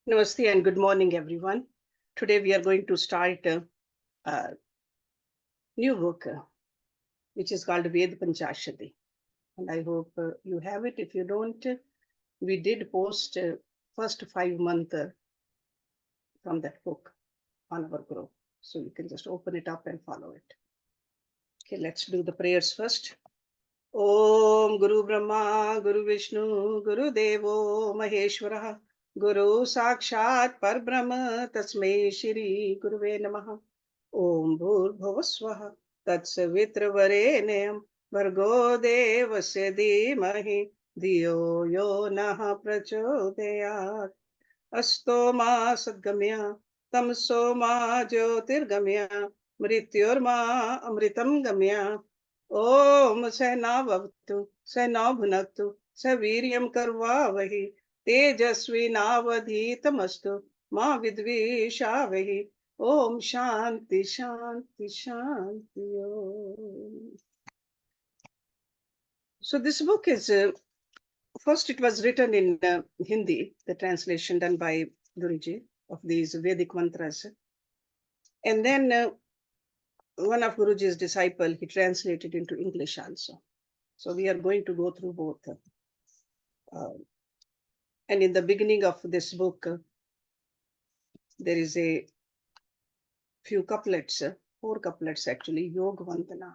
Namaste and good morning, everyone. Today we are going to start a new book, which is called Veda Panchasita. And I hope you have it. If you don't, we did post first 5 months from that book on our group. So you can just open it up and follow it. Okay, let's do the prayers first. Om Guru Brahma, Guru Vishnu, Guru Devo Maheshwara, Guru Sakshat Parbrahma, Tasmai Shri Guruve Namaha. Om Bhurbhuvaswaha Tatsavitravarenyam Bhargo Devasya Dhimahi Dhiyo Yo Naha Prachodayat Asto Ma Sadgamya Tamso Ma Jyotirgamya Mrityorma Amritam Gamya Om Sena Bhavtu Sena Bhunaktu Saviryam Karvavahi Tejasvi Navadhitamastu Ma Vidvishavai Om Shanti Shanti Shanti Om. So this book is, first it was written in Hindi, the translation done by Guruji of these Vedic mantras. And then one of Guruji's disciple, he translated into English also. So we are going to go through both. And in the beginning of this book, there is a few couplets, 4 couplets actually, Yog Vandana.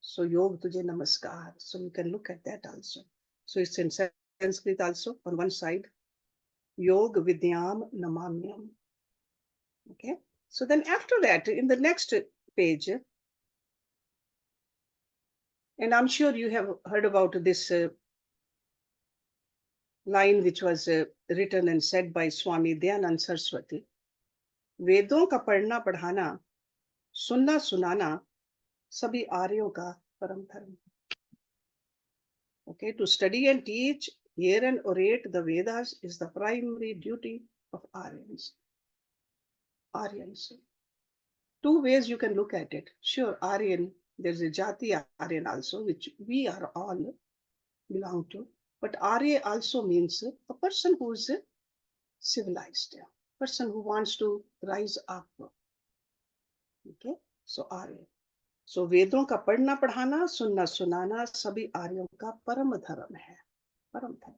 So Yog Tujhe Namaskar. So you can look at that also. So it's in Sanskrit also on one side. Yog Vidyam Namamyam. Okay. So then after that, in the next page, and I'm sure you have heard about this line which was written and said by Swami Dayanand Saraswati. वेदों का पढ़ना पढ़ाना सुनना सुनाना सभी आर्यों का परम धर्म. Okay, to study and teach, hear and orate the Vedas is the primary duty of Aryans. Aryans. Two ways you can look at it. Sure, Aryan, there's a Jati Aryan also, which we are all belong to. But Arya also means a person who is civilized, a person who wants to rise up. Okay, so Arya. So वेदों का पढ़ना पढ़ाना सुनना सुनाना सभी आर्यों का परम धर्म है. परम धर्म.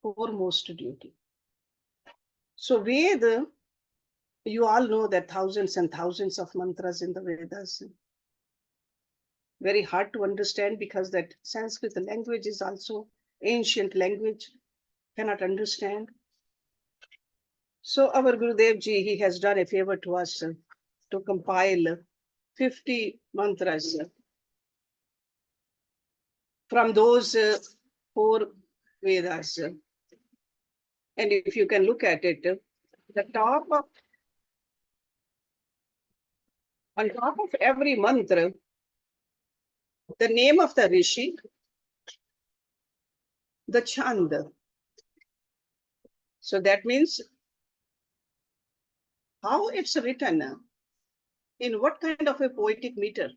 Foremost duty. So Veda, you all know that thousands and thousands of mantras in the Vedas. Very hard to understand because that Sanskrit language is also ancient language, cannot understand. So our Gurudev Ji, he has done a favor to us to compile 50 mantras from those 4 Vedas. And if you can look at it, the on top of every mantra, the name of the Rishi, the Chand. So that means how it's written, in what kind of a poetic meter.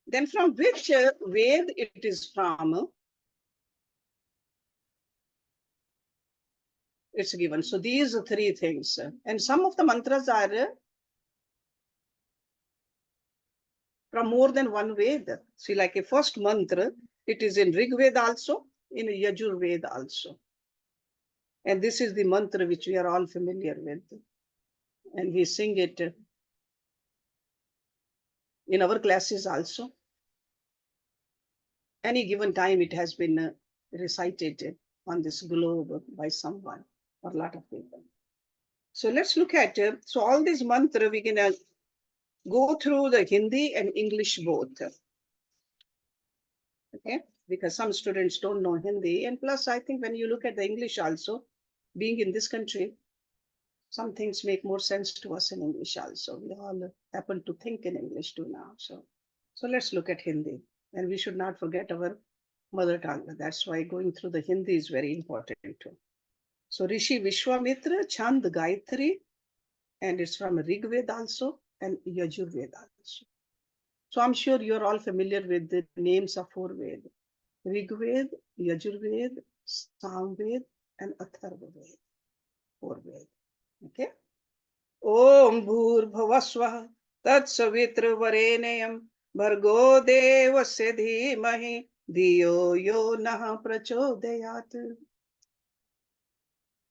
Then from which Ved it is from, it's given. So these 3 things. And some of the mantras are from more than one Veda. See, like a first mantra, it is in Rig Veda also, in Yajur Veda also. And this is the mantra which we are all familiar with. And we sing it in our classes also. Any given time, it has been recited on this globe by someone or a lot of people. So let's look at it. So all these mantra, we can go through the Hindi and English both. Okay, because some students don't know Hindi. And plus, I think when you look at the English also, being in this country, some things make more sense to us in English also. We all happen to think in English too now. So let's look at Hindi. And we should not forget our mother tongue. That's why going through the Hindi is very important too. So Rishi Vishwamitra, Chand Gayatri, and it's from Rig Veda also and Yajur Veda also. So I'm sure you're all familiar with the names of 4 Veda. Rig Veda, Yajur Veda, Sam Veda, and Atharva Vedas, 4 Vedas. Okay. Om Bhurbhuvaswah Tatsavitra Bhargo Devasya Dhimahi Dhiyo Yo Nah Prachodayat.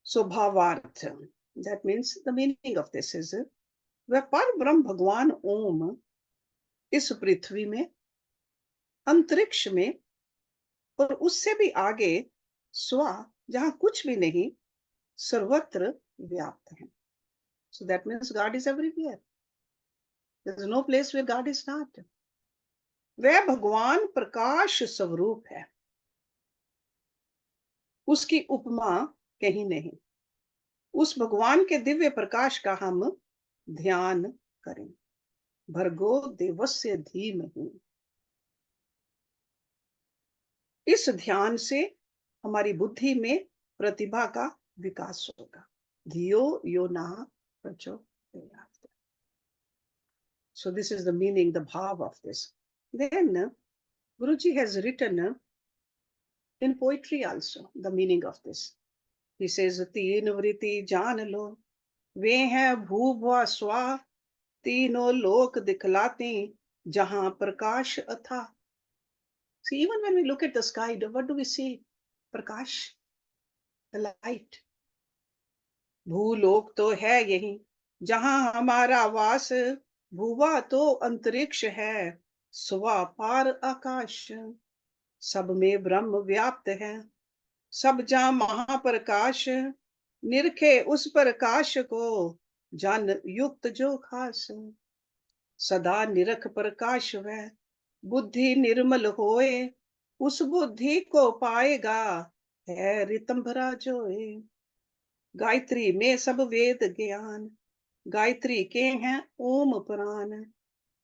So Bhavartha, that means the meaning of this is वह पर ब्रह्म भगवान ओम इस पृथ्वी में, अंतरिक्ष में और उससे भी आगे स्व, जहां कुछ भी नहीं, सर्वत्र व्याप्त है. So that means God is everywhere. There is no place where God is not. वह भगवान प्रकाश स्वरूप है, उसकी उपमा कहीं नहीं. उस भगवान के दिव्य प्रकाश का हम ध्यान करें. भर्गो देवस्य धीमहि. इस ध्यान से हमारी बुद्धि में प्रतिभा का विकास होगा. धियो यो नः प्रचोदयात्. So this is the meaning, the bhav of this. Then Guruji has written in poetry also the meaning of this. He says, तीन वृत्ति जान लो, वे हैं भूभुआ स्वा, तीनों लोक दिखलाते जहां प्रकाश अथा. See, even when we look at the sky, what do we see? Prakash, the light. भूलोक तो है यही जहां हमारा वास, भुवा तो अंतरिक्ष है, स्वा पार आकाश. सब में ब्रह्म व्याप्त है, सब जहां महाप्रकाश, निरखे उस प्रकाश को जन युक्त जो खास. सदा निरख प्रकाश वह, बुद्धि निर्मल होए, उस बुद्धि को पाएगा है ऋतंभरा जोए. गायत्री में सब वेद ज्ञान, गायत्री के हैं ओम प्राण.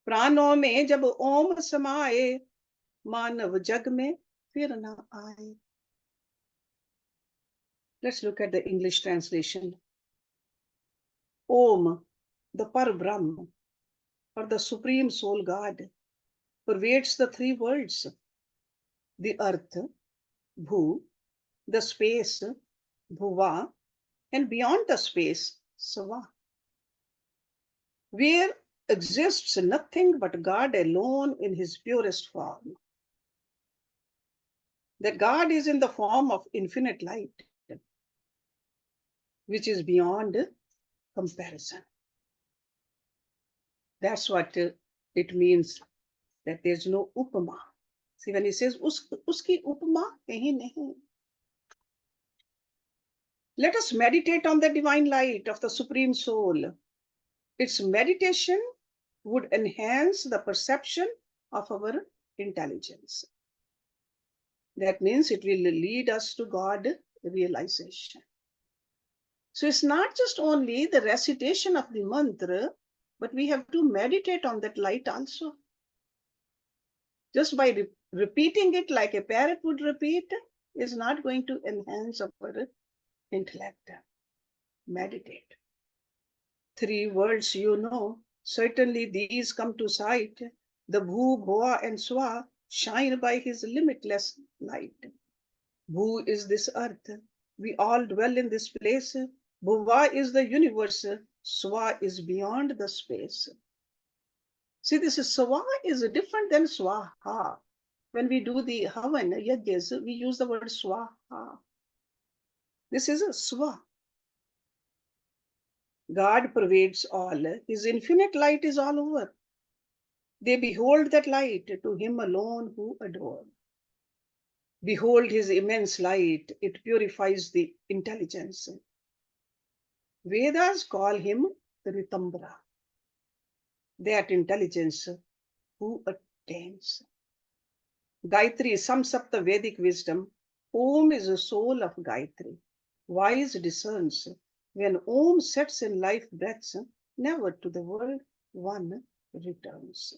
प्राणों में जब ओम समाए, मानव जग में फिर न आए. Let's look at the English translation. Om, the Parbrahm, or the Supreme Soul God, pervades the 3 worlds: the earth, Bhu, the space, Bhuva, and beyond the space, Sava, where exists nothing but God alone in his purest form. That God is in the form of infinite light, which is beyond comparison. That's what it means, that there's no upama. See, when he says uski upama kahin nahi. Let us meditate on the divine light of the Supreme Soul. Its meditation would enhance the perception of our intelligence. That means it will lead us to God realization. So it's not just only the recitation of the mantra, but we have to meditate on that light also. Just by repeating it like a parrot would repeat is not going to enhance our intellect. Meditate. 3 worlds you know, certainly these come to sight. The Bhu, Bhua, and Swa shine by his limitless light. Bhu is this earth. We all dwell in this place. Bhuva is the universe. Swa is beyond the space. See, this is Swa is different than Swaha. When we do the Havan, Yajus, we use the word Swaha. This is a Swa. God pervades all. His infinite light is all over. They behold that light, to him alone who adore. Behold his immense light, it purifies the intelligence. Vedas call him Ritambra, that intelligence who attains. Gayatri sums up the Vedic wisdom. Om is the soul of Gayatri. Wise discerns. When Om sets in life breaths, never to the world one returns.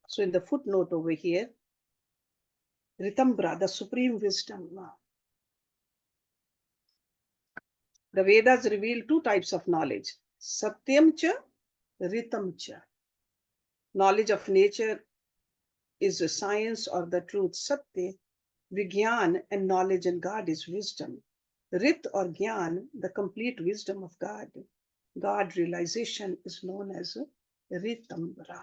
So in the footnote over here, Ritambra, the supreme wisdom. The Vedas reveal 2 types of knowledge. Satyam cha, Ritam cha. Knowledge of nature is a science or the truth. Satya, Vigyan, and knowledge in God is wisdom. Rit or Gyan, the complete wisdom of God. God realization is known as Ritambra.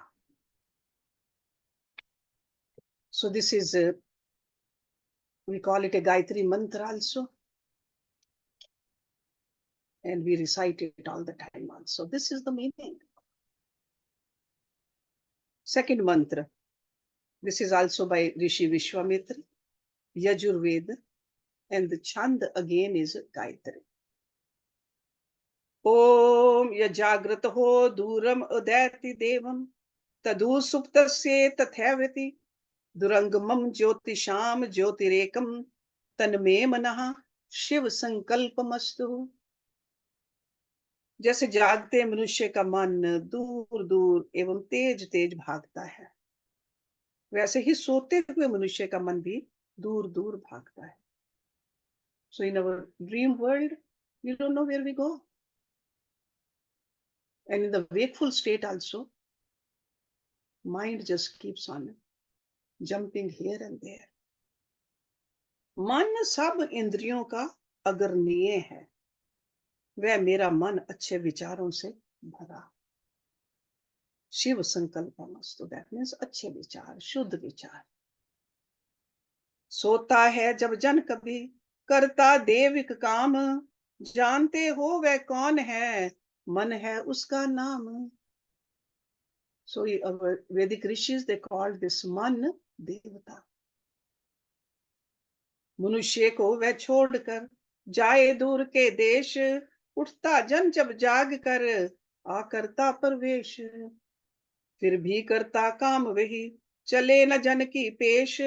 So this is, we call it a Gayatri mantra also. And we recite it all the time also. This is the meaning. Second mantra. This is also by Rishi Vishwamitra, Yajur Veda, and the chand again is Gayatri. Om yajagrataho duram udayati devam tadu suptasye tathavriti durangamam jyotisham jyotirekam tanme manaha Shiv संकल्पमस्तु. जैसे जागते मनुष्य का मन दूर दूर एवं तेज तेज भागता है, वैसे ही सोते हुए मनुष्य का मन भी दूर दूर भागता है. So in our dream world, we don't know where we go. And in the wakeful state also, mind just keeps on jumping here and there. मन सब इंद्रियों का अग्रणीय है, वह मेरा मन अच्छे विचारों से भरा. शिव संकल्पमस्तु, दैट मीन्स अच्छे विचार, शुद्ध विचार. सोता है जब जन कभी करता देविक काम, जानते हो वह कौन है, मन है उसका नाम. So our Vedic rishis, they called this man devata. मनुष्य को वह छोड़कर जाए दूर के देश, उठता जन जब जाग कर आ करता प्रवेश. फिर भी करता काम वही, चले न जन की पेश,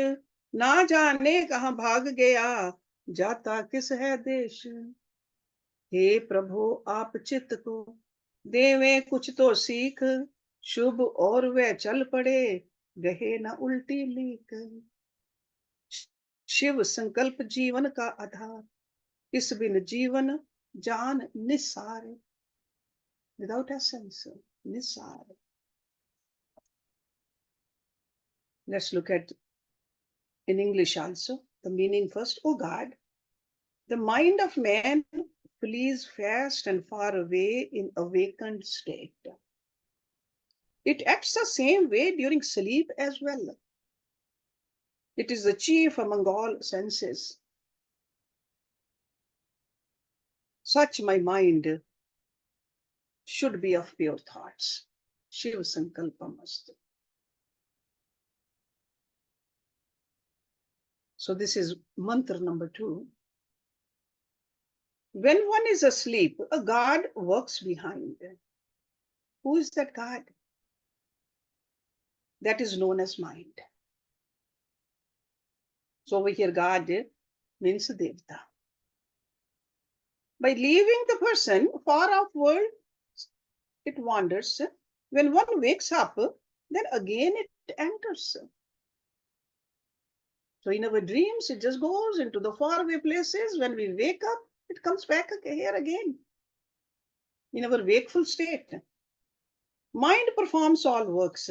ना जाने कहाँ भाग गया, जाता किस है देश. हे प्रभु आप चित्त को देवे कुछ तो सीख, शुभ और वह चल पड़े, गहे न उल्टी लीक. शिव संकल्प जीवन का आधार, इस बिन जीवन जान Nisar. Without essence, Nisar. Let's look at in English also the meaning first. O God, the mind of man flees fast and far away in awakened state. It acts the same way during sleep as well. It is the chief among all senses. Such my mind should be of pure thoughts. Shiva Sankalpamastu. So this is mantra number 2. When one is asleep, a God works behind. Who is that God? That is known as mind. So over here, God means Devta. By leaving the person far off world, it wanders. When one wakes up, then again it enters. So in our dreams, it just goes into the faraway places. When we wake up, it comes back here again. In our wakeful state, mind performs all works.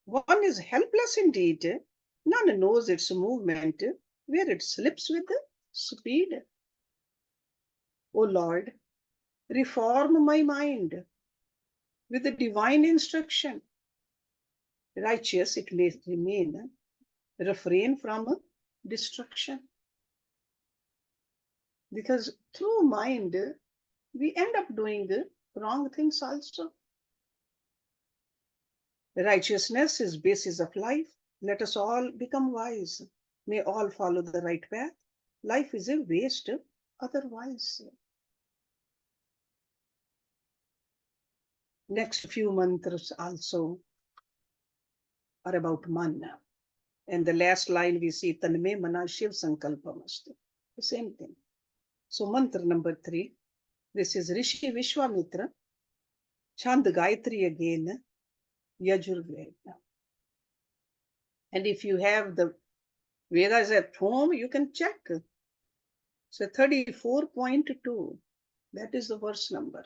One is helpless indeed. None knows its movement, where it slips with speed. O Lord, reform my mind with the divine instruction. Righteous it may remain, refrain from destruction. Because through mind, we end up doing wrong things also. Righteousness is basis of life. Let us all become wise. May all follow the right path. Life is a waste otherwise. Next few mantras also are about man. And the last line we see, Tanme Mana Shiv Sankalpamastu. The same thing. So mantra number 3. This is Rishi Vishwamitra. Chand Gayatri again. Yajur Veda. And if you have the Vedas at home, you can check. So 34.2. That is the verse number.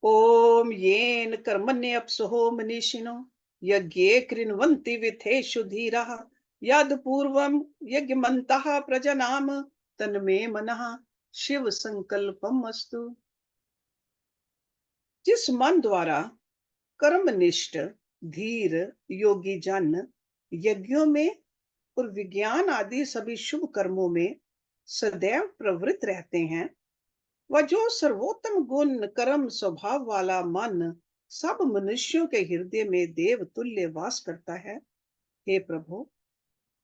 Om yen karmanya apsoho manishino yagye krinvanti vitheshu dhiraha yad purvam yagmantaha prajanam tanme manaha Shiv संकल्पम अस्तु। जिस मन द्वारा कर्मनिष्ठ धीर योगी जन यज्ञों में और विज्ञान आदि सभी शुभ कर्मों में सदैव प्रवृत्त रहते हैं, वह जो सर्वोत्तम गुण कर्म स्वभाव वाला मन सब मनुष्यों के हृदय में देव तुल्य वास करता है, हे प्रभु,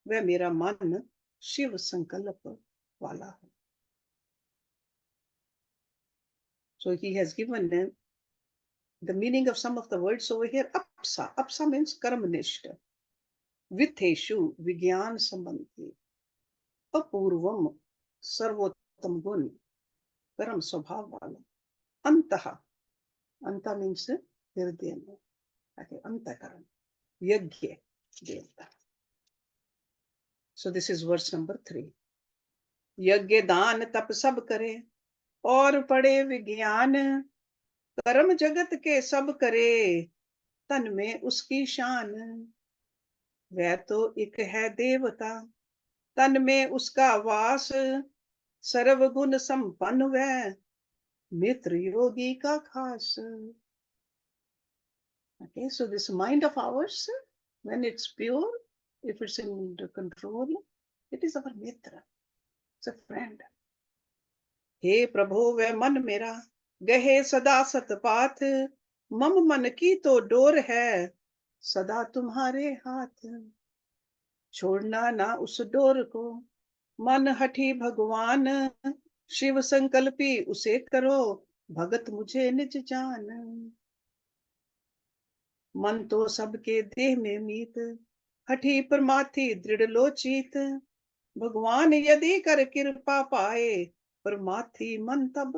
वह मेरा मन शिव संकल्प वाला है। So he has given the meaning of some of the words over here. Apsa. Apsa means karmanishta. Vitheshu, vigyan sambandhi. Apurvam, sarvottam gun. Karam swabhav wala. Antaha. Anta means hridaya. Okay, antakaran. Yajna. Devta. So this is verse number 3. यज्ञ दान तप सब करे और पढ़े विज्ञान, कर्म जगत के सब करे तन में उसकी शान। वह तो एक है देवता तन में उसका वास, सर्व गुण संपन्न वह मित्र योगी का खास। Okay, so this mind of ours, when it's pure, if it's in control, it is our mitra, it's a friend. हे प्रभु वह मन मेरा गहे सदा सतपाथ, मम मन की तो डोर है सदा तुम्हारे हाथ। छोड़ना ना उस डोर को मन हठी भगवान, शिव संकल्पी उसे करो भगत मुझे निज जान। मन तो सबके देह में मीत, हठी परमाथी दृढ़ लोचित, भगवान यदि कर कृपा पाए परमाथी मन तब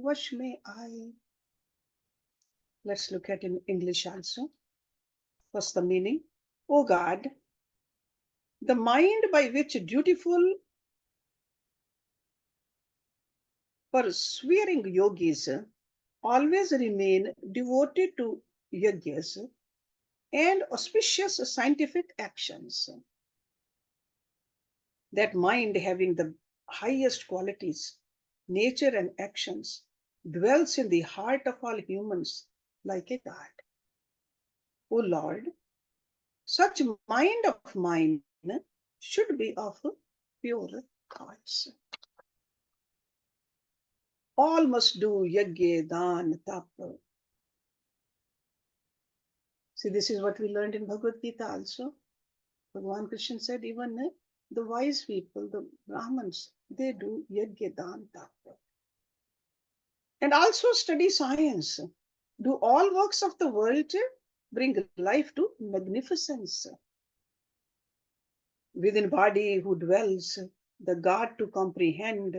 वश में आए। Let's look at in English also. What's the meaning? O God, the mind by which dutiful persevering yogis always remain devoted to yajnas and auspicious scientific actions. That mind having the highest qualities, nature and actions, dwells in the heart of all humans like a God. O Lord, such mind of mine should be of pure thoughts. All must do yajna, dan, tap. See, this is what we learned in Bhagavad Gita also. Bhagavan Krishna said, even the wise people, the Brahmins, they do yajna, dan, tap. And also study science. Do all works of the world bring life to magnificence. Within body who dwells, the God to comprehend,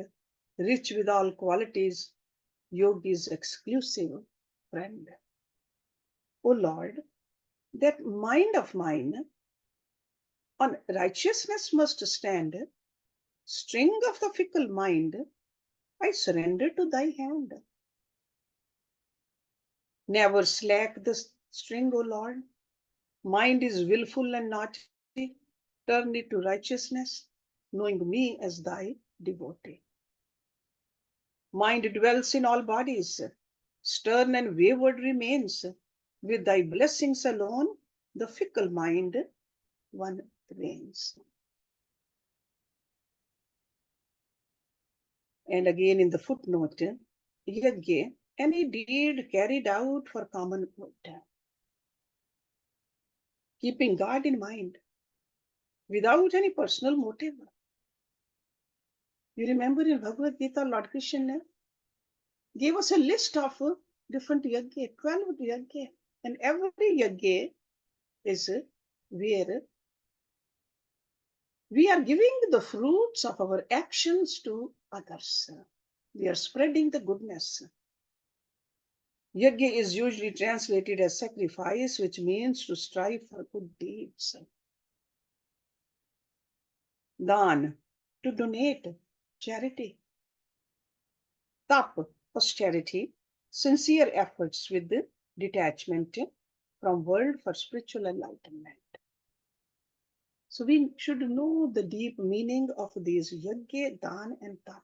rich with all qualities, yogi's exclusive friend. O Lord, that mind of mine on righteousness must stand, string of the fickle mind, I surrender to thy hand. Never slack the string, O Lord. Mind is willful and naughty. Turn it to righteousness, knowing me as thy devotee. Mind dwells in all bodies, stern and wayward remains. With thy blessings alone, the fickle mind one reigns. And again in the footnote, yajna, any deed carried out for common good, keeping God in mind, without any personal motive. You remember in Bhagavad Gita, Lord Krishna gave us a list of different yajna, 12 yajna, and every yajna is where we are giving the fruits of our actions to others. We are spreading the goodness. Yajna is usually translated as sacrifice, which means to strive for good deeds. Dan, to donate, charity. Tap, austerity, sincere efforts with detachment from world for spiritual enlightenment. So we should know the deep meaning of these yajna, dan and tap.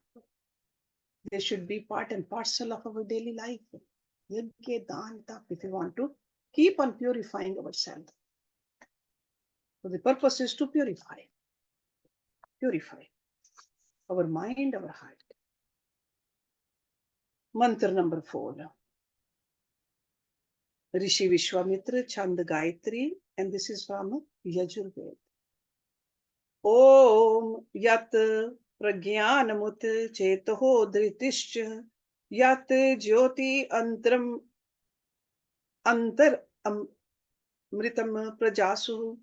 they should be part and parcel of our daily life. Yajna, dan, tap, if we want to keep on purifying ourselves. So the purpose is to purify our mind, our heart. Mantra number 4. Rishi Vishwamitra Chand Gayatri, and this is from Yajur Veda. Om Yat Pragyanamut Chetaho Dhritischa Yat Jyoti Antram Antar Amritam Prajasu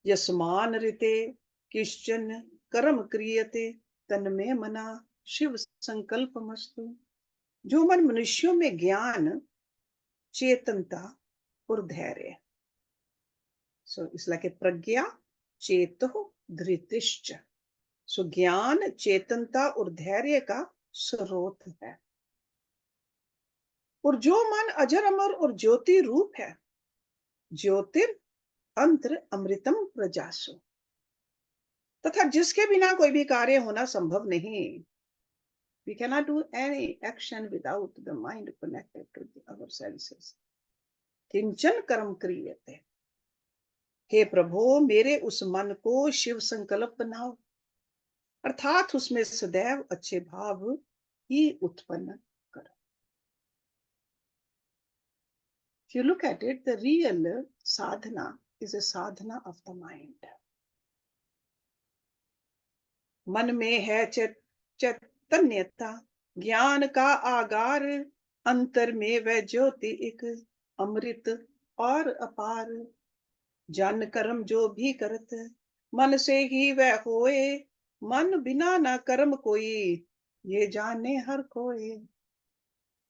Yasman Rite Kishchan Karam Kriyate Tanme Mana Shiv Sankalpamastu. जो मन मनुष्यों में ज्ञान, चेतनता और धैर्य. So it's like a pragya, cheto, dhritischa. So ज्ञान, चेतनता और धैर्य का स्रोत है. और जो मन अजर अमर और ज्योति रूप है, ज्योतिर अंतर अमृतम प्रजासु, तथा जिसके बिना कोई भी कार्य होना संभव नहीं. We cannot do any action without the mind connected to our senses. किंचन कर्म क्रियते. हे प्रभु, मेरे उस मन को शिव संकल्प बनाओ, अर्थात उसमें सदैव अच्छे भाव ही उत्पन्न करो. If you look at it, the real sadhana is a sadhana of the mind. मन में है चैतन्यता, ज्ञान का आगार, अंतर में वह ज्योति एक अमृत और अपार. जन कर्म जो भी करत, मन से ही वह होए, मन बिना न कर्म कोई, ये जाने हर कोई.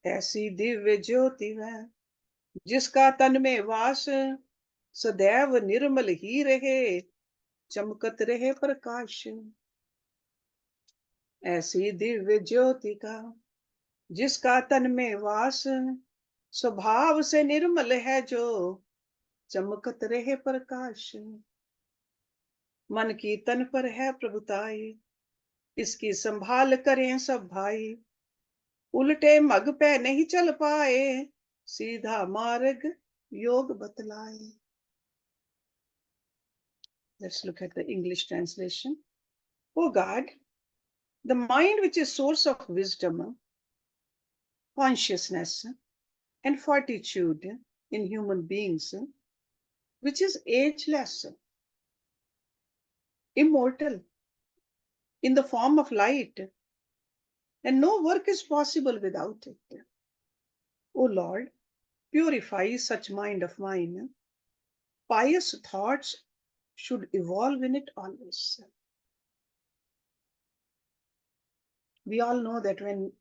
ऐसी दिव्य ज्योति वह, जिसका तन में वास, सदैव निर्मल ही रहे, चमकत रहे प्रकाश. ऐसी दिव्य ज्योति का, जिसका तन में वास, स्वभाव से निर्मल है जो, चमकत रहे प्रकाश. मन की तन पर है प्रभुताई, इसकी संभाल करें सब भाई. उल्टे मग पे नहीं चल पाए, सीधा मार्ग योग बतलाए. Let's look at the English translation. O God, the mind which is source of wisdom, consciousness, and fortitude in human beings, which is ageless, immortal, in the form of light, and no work is possible without it. O Lord, purify such mind of mine. Pious thoughts should evolve in it always. We all know that when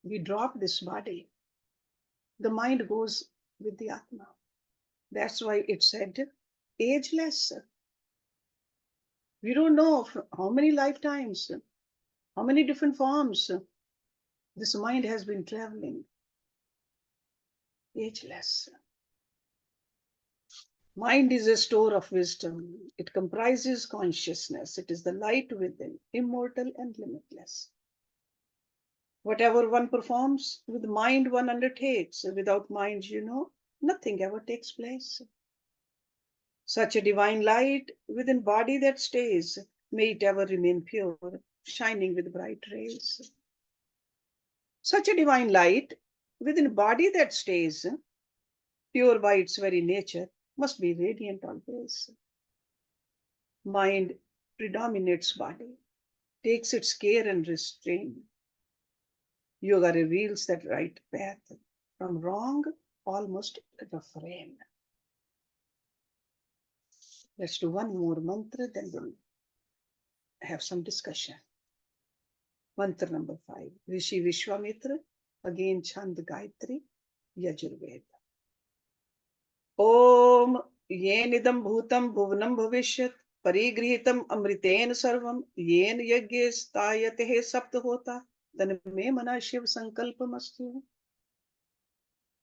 we drop this body, the mind goes with the Atma. That's why it said ageless. We don't know how many lifetimes, how many different forms this mind has been traveling. Ageless. Mind is a store of wisdom. It comprises consciousness. It is the light within, immortal and limitless. Whatever one performs, with mind one undertakes. Without mind, nothing ever takes place. Such a divine light within body that stays, may it ever remain pure, shining with bright rays. Such a divine light within body that stays, pure by its very nature, must be radiant always. Mind predominates body, takes its care and restraint. Yoga reveals that right path from wrong, almost refrain. Let's do one more mantra, then we'll have some discussion. Mantra number 5. Rishi Vishwamitra, again Chand Gayatri, Yajur Veda. Om yenidam bhutam bhuvanam bhavishyat parigrihitam amriten sarvam yen yagye stayate sapt hota तनमे मना शिव संकल्पमस्तु.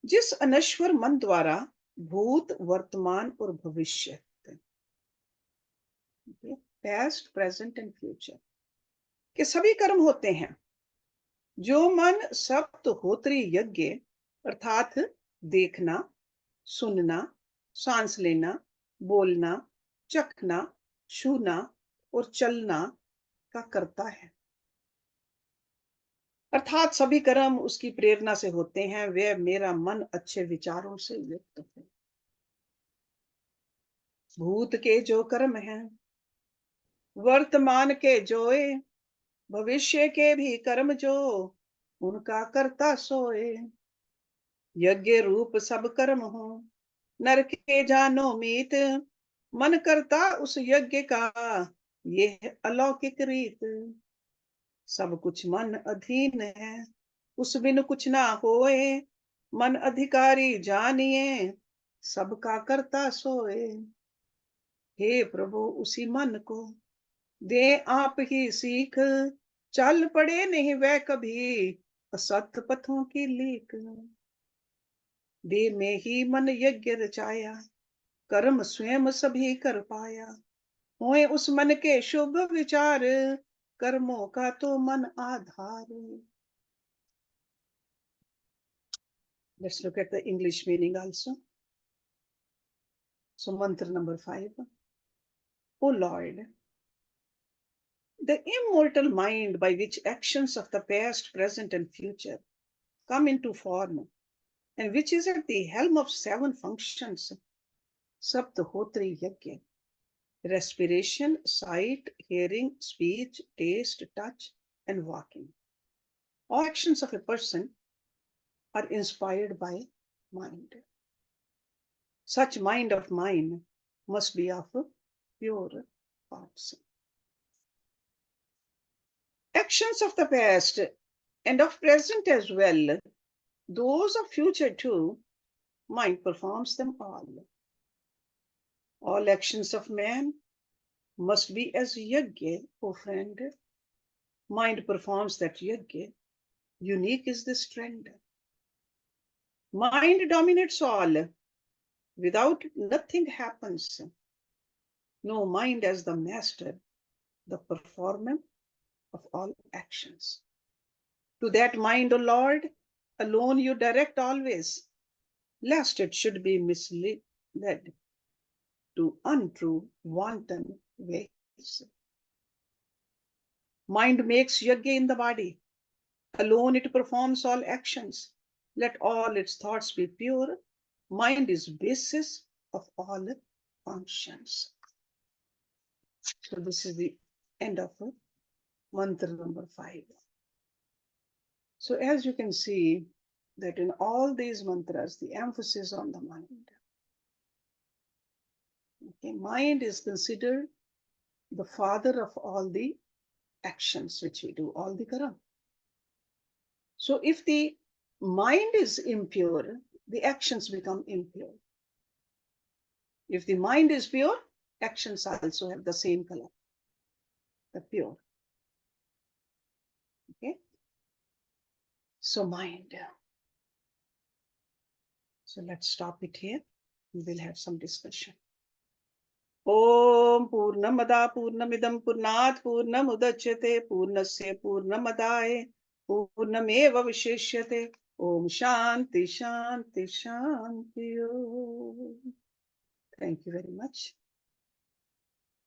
जिस अनश्वर मन द्वारा भूत, वर्तमान और भविष्य, past, present and future, के सभी कर्म होते हैं, जो मन सप्तहोत्री यज्ञ अर्थात देखना, सुनना, सांस लेना, बोलना, चखना, छूना और चलना का करता है, अर्थात सभी कर्म उसकी प्रेरणा से होते हैं, वे मेरा मन अच्छे विचारों से युक्त है। भूत के जो कर्म हैं, वर्तमान के जोए, भविष्य के भी कर्म जो उनका करता सोए। यज्ञ रूप सब कर्म हो, नर के जानो मीत, मन करता उस यज्ञ का, ये है अलौकिक रीत। सब कुछ मन अधीन है, उस बिन कुछ ना होए, मन अधिकारी जानिए, सबका करता सोए। हे प्रभु उसी मन को दे आप ही सीख, चल पड़े नहीं वह कभी असत पथों की लीक। दे में ही मन यज्ञ रचाया, कर्म स्वयं सभी कर पाया, होए उस मन के शुभ विचार, कर्मों का तो मन आधार। Let's look at the English meaning also. So mantra number 5. O Lord, the immortal mind by which actions of the past, present and future come into form, and which is at the helm of 7 functions, Saptahotri Yajna: respiration, sight, hearing, speech, taste, touch, and walking. All actions of a person are inspired by mind. Such mind of mine must be of pure thoughts. Actions of the past and of present as well, those of future too, mind performs them all. All actions of man must be as yajna, O friend. Mind performs that yajna. Unique is this trend. Mind dominates all. Without nothing happens. No mind as the master, the performer of all actions. To that mind, O Lord, alone you direct always, lest it should be misled to untrue, wanton ways. Mind makes yajna in the body. Alone it performs all actions. Let all its thoughts be pure. Mind is basis of all functions. So this is the end of mantra number 5. So as you can see that in all these mantras, the emphasis on the mind. Okay, mind is considered the father of all the actions which we do, all the karma. So if the mind is impure, the actions become impure. If the mind is pure, actions also have the same color, the pure. Okay. So mind. So let's stop it here. We will have some discussion. Om Purnamada Purnamidam Purnat Purnamudachyate Purnasya Purnamadaye Purnameva Vishishyate. Om Shanti Shanti Shanti Om. Thank you very much.